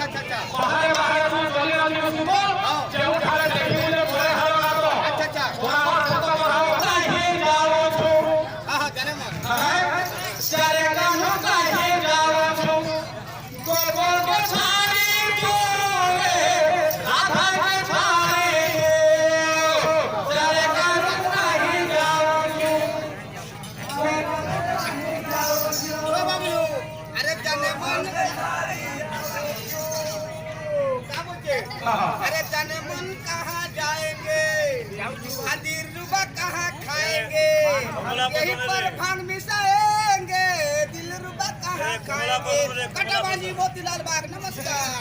अच्छा अच्छा अच्छा बाहर बाहर तू चले राजी को सुनो जेउ खाले देखी मुझे पूरे हाल लागो अच्छा अच्छा थोड़ा और तो बढ़ाओ काहे जाओ छो हां जाने मन सारे कानो काहे जाओ छो गोल गोल को छाड़ी जोरे राधा के छाड़ी सारे कानो काहे जाओ छो ओ बाबू अरे जाने मन अरे जाने मन कहाँ जाएंगे हाजिर रुबा कहाँ खाएंगे यहीं पर भांग मिसाएंगे दिल रुबा कहाँ खाएंगे कटाबाजी मोतीलाल बाग नमस्कार